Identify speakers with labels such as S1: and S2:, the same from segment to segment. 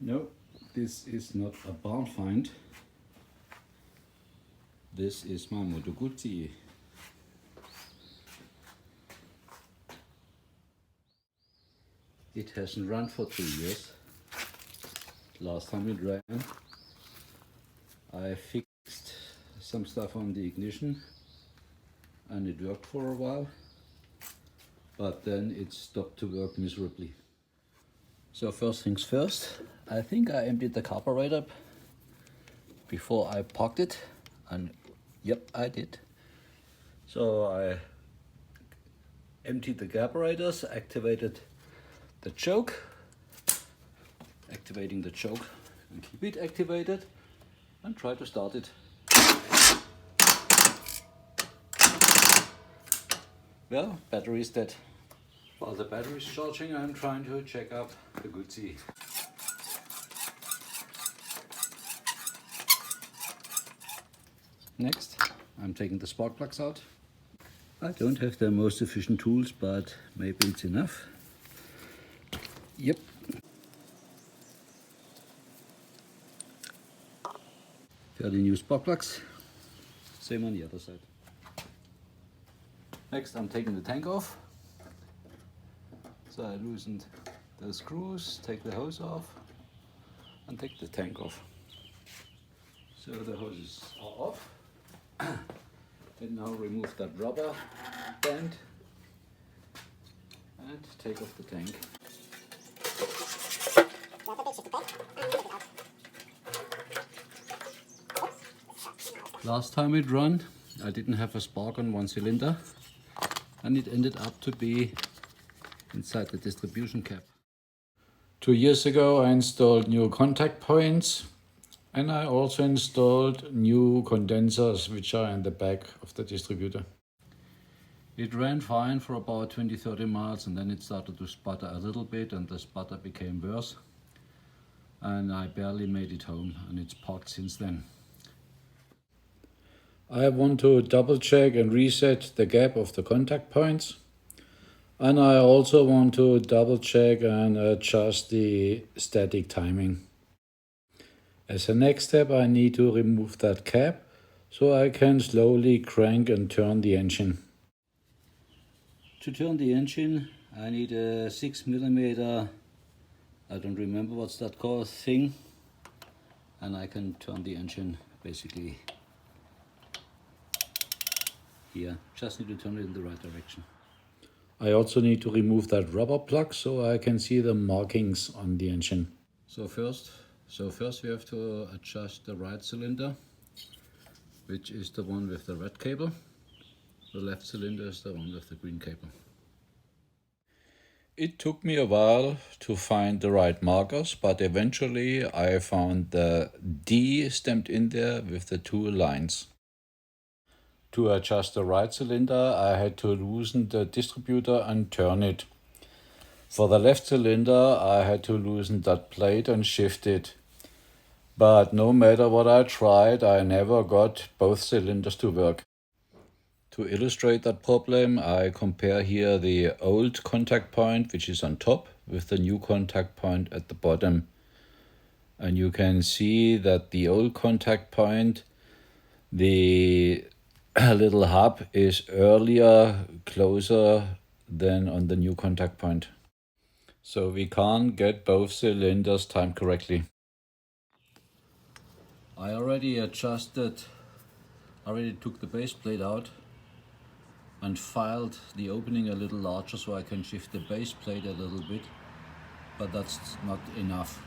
S1: No, this is not a barn find. This is my Moto Guzzi. It hasn't run for 2 years. Last time it ran, I fixed some stuff on the ignition and it worked for a while, but then it stopped to work miserably. So first things first, I think I emptied the carburetor before I parked it, and yep, I did. So I emptied the carburetors, activated the choke, activating the choke and keep it activated and try to start it. Well, battery is dead. While the battery is charging, I'm trying to check up the Guzzi. Next, I'm taking the spark plugs out. I don't have the most efficient tools, but maybe it's enough. Yep. Fairly new spark plugs. Same on the other side. Next, I'm taking the tank off. So I loosened the screws, take the hose off, and take the tank off. So the hoses are off. And now remove that rubber band and take off the tank. Last time it ran, I didn't have a spark on one cylinder, and it ended up to be inside the distribution cap. 2 years ago I installed new contact points, and I also installed new condensers which are in the back of the distributor. It ran fine for about 20-30 miles, and then it started to sputter a little bit, and the sputter became worse, and I barely made it home, and it's parked since then. I want to double check and reset the gap of the contact points. And I also want to double check and adjust the static timing. As a next step, I need to remove that cap so I can slowly crank and turn the engine. To turn the engine, I need a 6mm, I don't remember what's that called, thing. And I can turn the engine basically here. Just need to turn it in the right direction. I also need to remove that rubber plug so I can see the markings on the engine. So first we have to adjust the right cylinder, which is the one with the red cable. The left cylinder is the one with the green cable. It took me a while to find the right markers, but eventually I found the D stamped in there with the 2 lines. To adjust the right cylinder, I had to loosen the distributor and turn it. For the left cylinder, I had to loosen that plate and shift it. But no matter what I tried, I never got both cylinders to work. To illustrate that problem, I compare here the old contact point, which is on top, with the new contact point at the bottom. And you can see that the old contact point, the little hub is earlier, closer than on the new contact point. So we can't get both cylinders timed correctly. I already took the base plate out and filed the opening a little larger so I can shift the base plate a little bit, but that's not enough.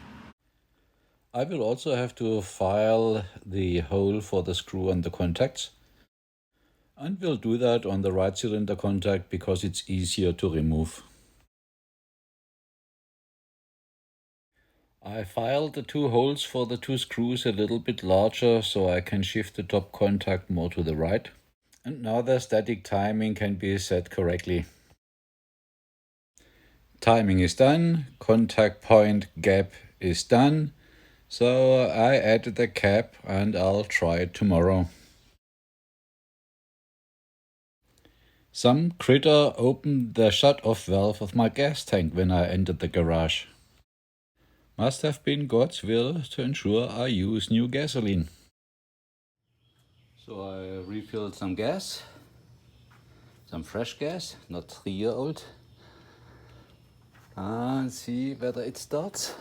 S1: I will also have to file the hole for the screw on the contacts. And we'll do that on the right cylinder contact because it's easier to remove. I filed the 2 holes for the 2 screws a little bit larger so I can shift the top contact more to the right. And now the static timing can be set correctly. Timing is done, contact point gap is done. So I added the cap and I'll try it tomorrow. Some critter opened the shut-off valve of my gas tank when I entered the garage. Must have been God's will to ensure I use new gasoline. So I refilled some gas, some fresh gas, not 3-year-old, and see whether it starts.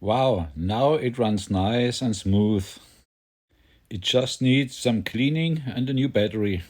S1: Wow, now it runs nice and smooth. It just needs some cleaning and a new battery.